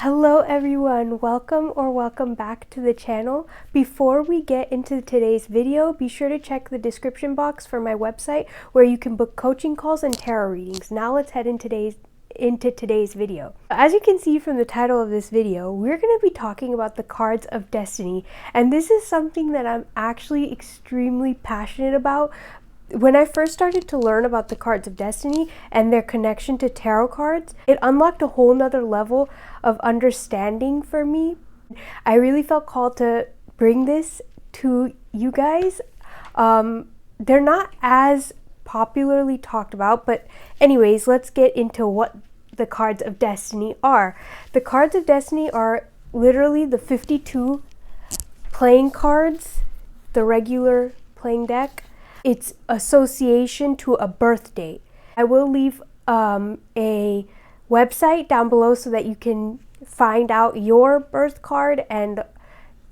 Hello everyone, welcome back to the channel. Before we get into today's video, be sure to check the description box for my website where you can book coaching calls and tarot readings. Now let's head into today's video. As you can see from the title of this video, we're going to be talking about the cards of destiny, and this is something that I'm actually extremely passionate about. When I first started to learn about the cards of destiny and their connection to tarot cards, it unlocked a whole nother level of understanding for me. I really felt called to bring this to you guys. They're not as popularly talked about, but anyways, let's get into what the cards of destiny are. The cards of destiny are literally the 52 playing cards, the regular playing deck. Its association to a birth date. I will leave a website down below so that you can find out your birth card and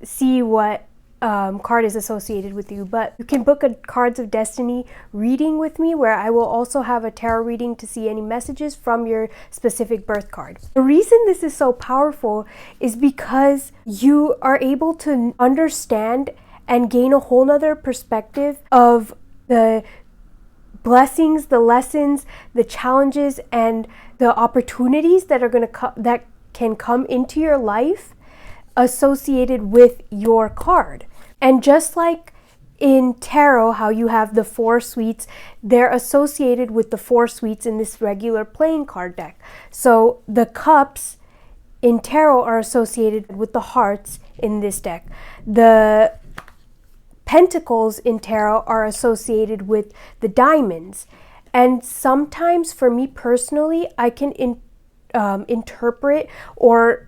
see what card is associated with you. But you can book a Cards of Destiny reading with me, where I will also have a tarot reading to see any messages from your specific birth card. The reason this is so powerful is because you are able to understand and gain a whole nother perspective of the blessings, the lessons, the challenges, and the opportunities that are that can come into your life associated with your card. And just like in tarot, how you have the 4 suites, they're associated with the 4 suites in this regular playing card deck. So the cups in tarot are associated with the hearts in this deck. The pentacles in tarot are associated with the diamonds. And sometimes, for me personally, I can interpret, or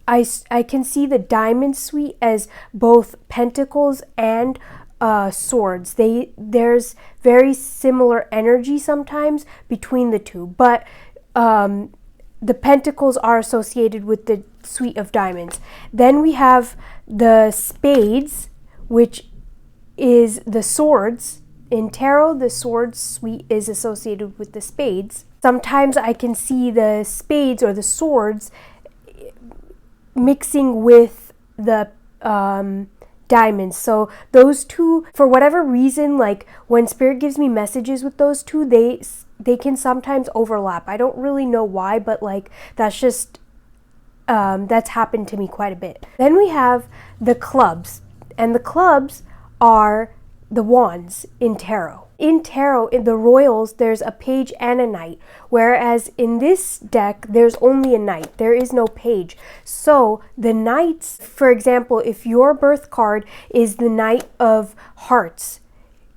I can see the diamond suite as both pentacles and swords. There's very similar energy sometimes between the two, but the pentacles are associated with the suite of diamonds. Then we have the spades, which is the swords. In tarot, the swords suite is associated with the spades. Sometimes I can see the spades or the swords mixing with the diamonds. So those two, for whatever reason, like when Spirit gives me messages with those two, they can sometimes overlap. I don't really know why, but like that's just that's happened to me quite a bit. Then we have the clubs. And the clubs are the wands in tarot. In tarot, in the royals, there's a page and a knight, whereas in this deck, there's only a knight. There is no page. So the knights, for example, if your birth card is the Knight of Hearts,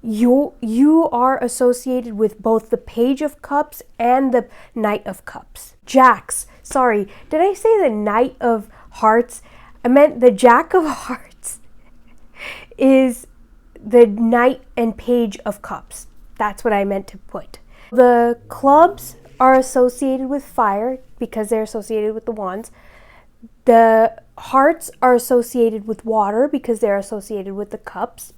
you are associated with both the Page of Cups and the Knight of Cups. Jacks, sorry, did I say the Knight of Hearts? I meant the Jack of Hearts is the Knight and Page of Cups. That's what I meant to put. The clubs are associated with fire because they're associated with the wands. The hearts are associated with water because they're associated with the cups.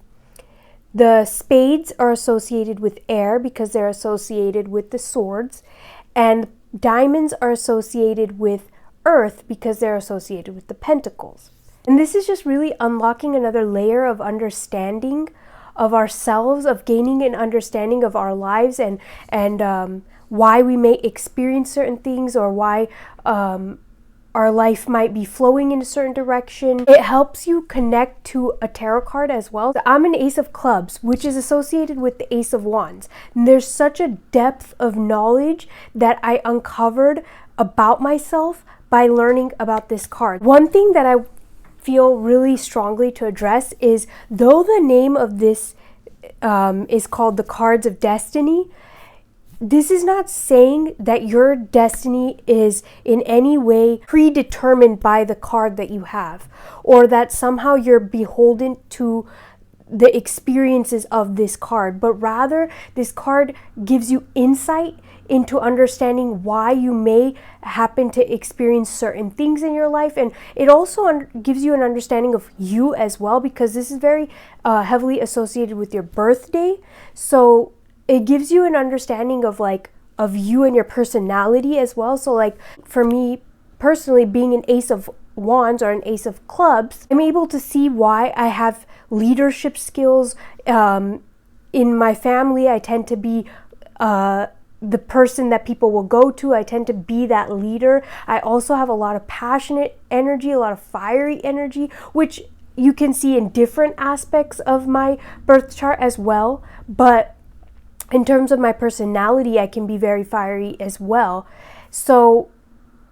The spades are associated with air because they're associated with the swords. And diamonds are associated with earth because they're associated with the pentacles. And this is just really unlocking another layer of understanding of ourselves, of gaining an understanding of our lives and why we may experience certain things, or why our life might be flowing in a certain direction. It helps you connect to a tarot card as well. I'm an Ace of Clubs, which is associated with the Ace of Wands. And there's such a depth of knowledge that I uncovered about myself by learning about this card. One thing that I feel really strongly to address is, though the name of this is called the Cards of Destiny, this is not saying that your destiny is in any way predetermined by the card that you have, or that somehow you're beholden to the experiences of this card, but rather this card gives you insight into understanding why you may happen to experience certain things in your life. And it also gives you an understanding of you as well, because this is very heavily associated with your birthday. So it gives you an understanding of you and your personality as well. So like for me personally, being an Ace of Wands or an Ace of Clubs, I'm able to see why I have leadership skills. In my family, I tend to be the person that people will go to. I tend to be that leader. I also have a lot of passionate energy, a lot of fiery energy, which you can see in different aspects of my birth chart as well. But in terms of my personality, I can be very fiery as well. So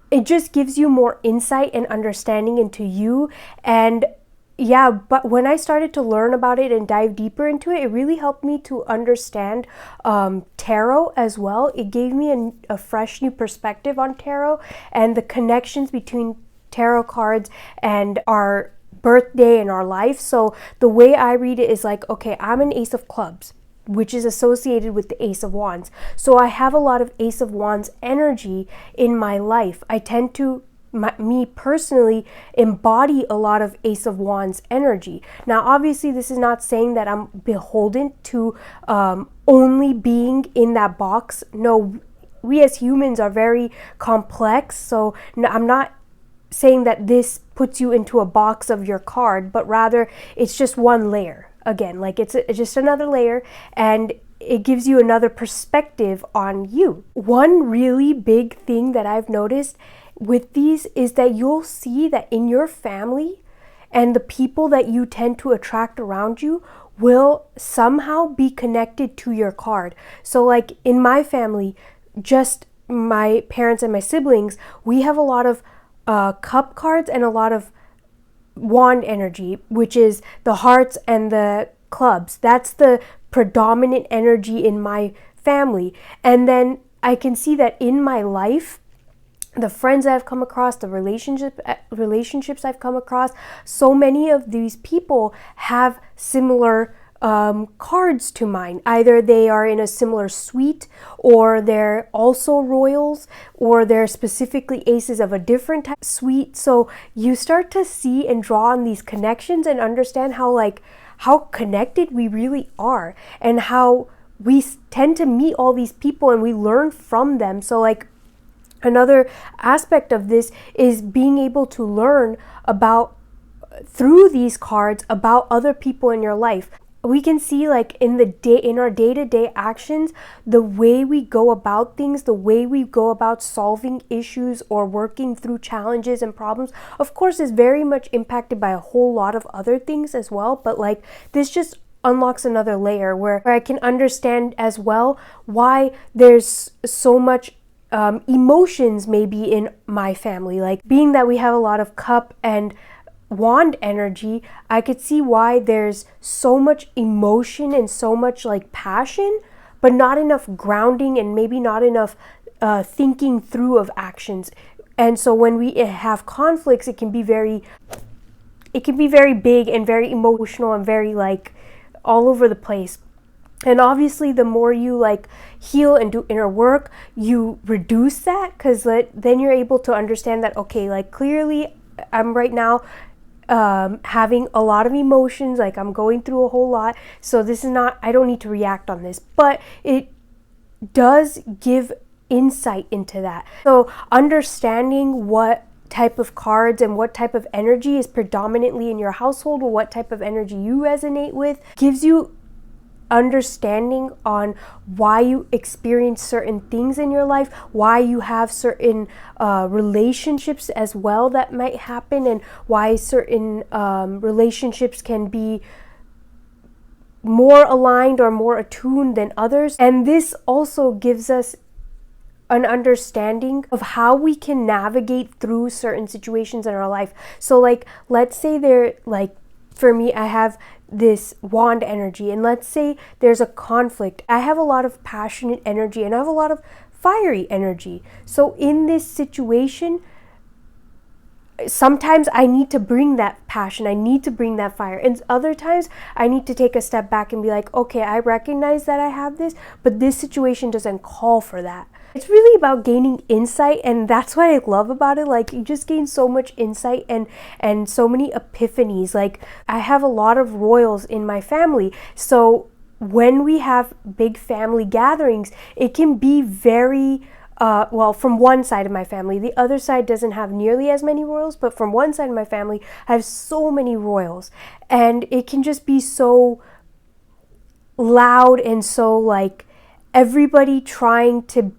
it just gives you more insight and understanding into you. And yeah, but when I started to learn about it and dive deeper into it, it really helped me to understand tarot as well. It gave me a fresh new perspective on tarot and the connections between tarot cards and our birthday and our life. So the way I read it is like, okay, I'm an Ace of Clubs, which is associated with the Ace of Wands. So I have a lot of Ace of Wands energy in my life. I tend to, me personally, embody a lot of Ace of Wands energy. Now, obviously, this is not saying that I'm beholden to only being in that box. No, we as humans are very complex. So no, I'm not saying that this puts you into a box of your card, but rather it's just one layer. Again, like it's just another layer, and it gives you another perspective on you. One really big thing that I've noticed with these is that you'll see that in your family and the people that you tend to attract around you will somehow be connected to your card. So like in my family, just my parents and my siblings, we have a lot of cup cards and a lot of wand energy, which is the hearts and the clubs. That's the predominant energy in my family. And then I can see that in my life, the friends I've come across, the relationships I've come across, so many of these people have similar cards to mine. Either they are in a similar suite, or they're also royals, or they're specifically aces of a different type of suite. So you start to see and draw on these connections and understand how connected we really are, and how we tend to meet all these people and we learn from them. So like another aspect of this is being able to learn about, through these cards, about other people in your life. We can see like in our day-to-day actions, the way we go about things, the way we go about solving issues or working through challenges and problems, of course, is very much impacted by a whole lot of other things as well. But like this just unlocks another layer where I can understand as well why there's so much emotions maybe in my family. Like being that we have a lot of cup and wand energy, I could see why there's so much emotion and so much like passion, but not enough grounding and maybe not enough thinking through of actions. And so when we have conflicts, it can be very big and very emotional and very like all over the place. And obviously the more you like heal and do inner work, you reduce that, because then you're able to understand that, okay, like clearly I'm right now having a lot of emotions, like I'm going through a whole lot, so this is not, I don't need to react on this. But it does give insight into that. So understanding what type of cards and what type of energy is predominantly in your household, or what type of energy you resonate with, gives you understanding on why you experience certain things in your life, why you have certain relationships as well that might happen, and why certain relationships can be more aligned or more attuned than others. And this also gives us an understanding of how we can navigate through certain situations in our life. So like, let's say for me, I have this wand energy, and let's say there's a conflict. I have a lot of passionate energy and I have a lot of fiery energy. So in this situation, sometimes I need to bring that passion, I need to bring that fire, and other times I need to take a step back and be like, okay, I recognize that I have this, but this situation doesn't call for that. It's really about gaining insight, and that's what I love about it. Like, you just gain so much insight and so many epiphanies. Like, I have a lot of royals in my family, so when we have big family gatherings, it can be very well, from one side of my family. The other side doesn't have nearly as many royals, but from one side of my family, I have so many royals. And it can just be so loud and so like everybody trying to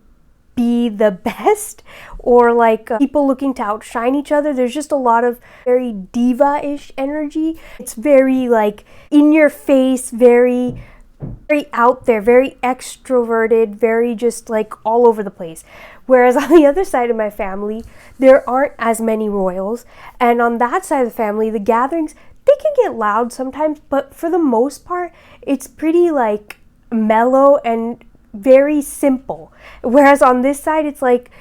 be the best, or like people looking to outshine each other. There's just a lot of very diva-ish energy. It's very like in your face, very out there, very extroverted, very just like all over the place. Whereas on the other side of my family, there aren't as many royals. And on that side of the family, the gatherings, they can get loud sometimes, but for the most part, it's pretty like mellow and very simple. Whereas on this side, it's like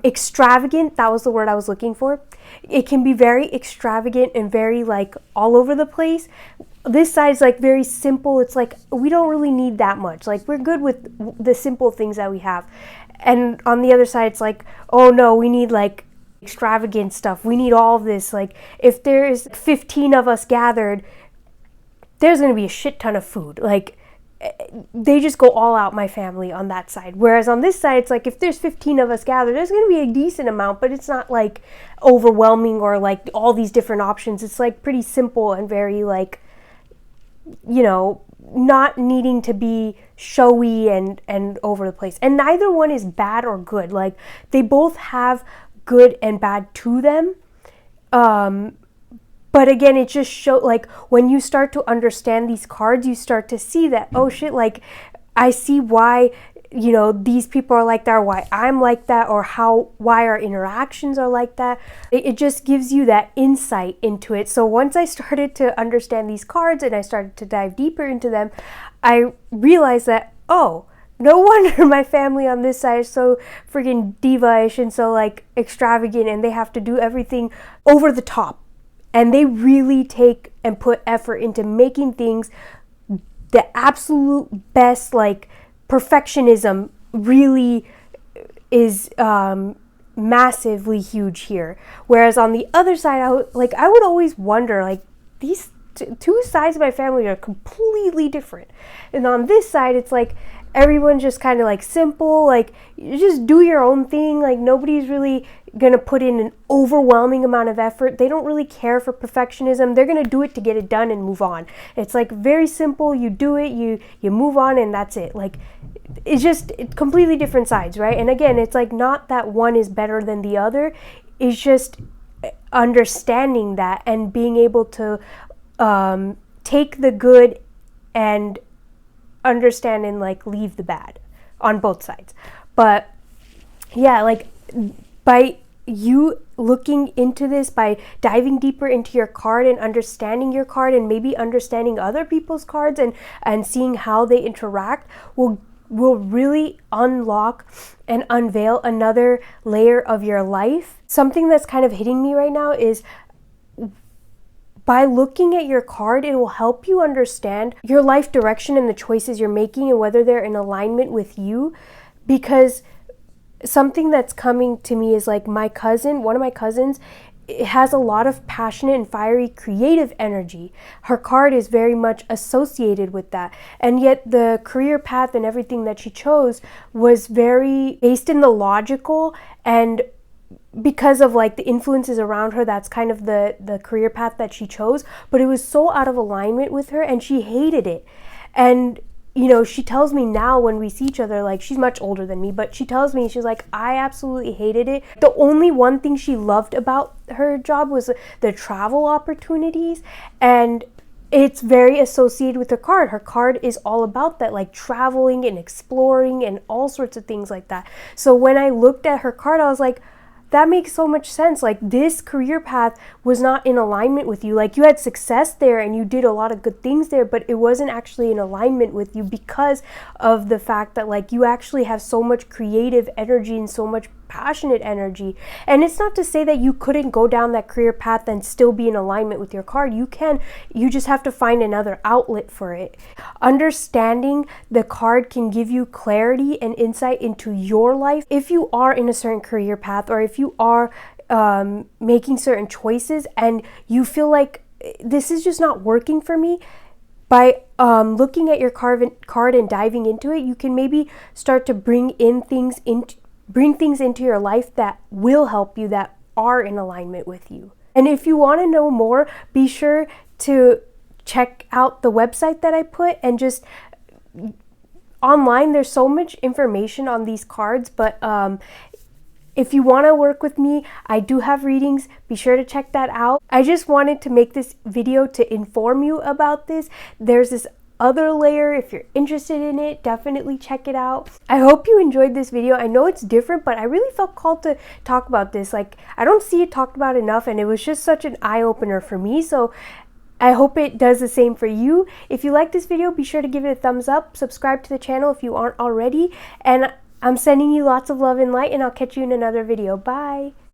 extravagant. That was the word I was looking for. It can be very extravagant and very like all over the place. This side is like very simple. It's like we don't really need that much. Like we're good with the simple things that we have. And on the other side, it's like, oh no, we need like extravagant stuff. We need all of this. Like if there's 15 of us gathered, there's going to be a shit ton of food. Like they just go all out, my family, on that side. Whereas on this side, it's like if there's 15 of us gathered, there's going to be a decent amount, but it's not like overwhelming or like all these different options. It's like pretty simple and very like, you know, not needing to be showy and over the place. And neither one is bad or good. Like they both have good and bad to them. But again, it just shows, like, when you start to understand these cards, you start to see that, oh shit, like, I see why, you know, these people are like that, or why I'm like that, or why our interactions are like that. It just gives you that insight into it. So once I started to understand these cards and I started to dive deeper into them, I realized that, oh, no wonder my family on this side is so freaking diva-ish and so like extravagant, and they have to do everything over the top. And they really take and put effort into making things the absolute best. Like perfectionism really is massively huge here. Whereas on the other side, I would always wonder, like, these two sides of my family are completely different. And on this side, it's like everyone's just kind of like simple, like you just do your own thing. Like nobody's really gonna put in an overwhelming amount of effort. They don't really care for perfectionism. They're gonna do it to get it done and move on. It's like very simple. You do it, you move on, and that's it. Like it's completely different sides, right? And again, it's like not that one is better than the other. It's just understanding that and being able to take the good and understand and like leave the bad on both sides. But yeah, like by you looking into this, by diving deeper into your card and understanding your card and maybe understanding other people's cards and seeing how they interact will really unlock and unveil another layer of your life. Something that's kind of hitting me right now is by looking at your card, it will help you understand your life direction and the choices you're making and whether they're in alignment with you. Because something that's coming to me is like one of my cousins, it has a lot of passionate and fiery creative energy. Her card is very much associated with that. And yet the career path and everything that she chose was very based in the logical, and because of like the influences around her, that's kind of the career path that she chose. But it was so out of alignment with her and she hated it. And you know, she tells me now when we see each other, like she's much older than me, but she tells me, she's like, I absolutely hated it. The only one thing she loved about her job was the travel opportunities, and it's very associated with her card. Her card is all about that, like traveling and exploring and all sorts of things like that. So when I looked at her card, I was like, that makes so much sense. Like this career path was not in alignment with you. Like you had success there and you did a lot of good things there, but it wasn't actually in alignment with you because of the fact that like you actually have so much creative energy and so much passionate energy. And it's not to say that you couldn't go down that career path and still be in alignment with your card. You can. You just have to find another outlet for it. Understanding the card can give you clarity and insight into your life. If you are in a certain career path, or if you are making certain choices and you feel like this is just not working for me, by looking at your card and diving into it, you can maybe start to bring in things bring things into your life that will help you, that are in alignment with you. And if you want to know more, be sure to check out the website that I put, and just online there's so much information on these cards. But if you want to work with me, I do have readings. Be sure to check that out. I just wanted to make this video to inform you about this. There's this other layer. If you're interested in it, definitely check it out. I hope you enjoyed this video. I know it's different, but I really felt called to talk about this. Like, I don't see it talked about enough, and it was just such an eye-opener for me. So I hope it does the same for you. If you like this video, be sure to give it a thumbs up. Subscribe to the channel if you aren't already. And I'm sending you lots of love and light, and I'll catch you in another video. Bye.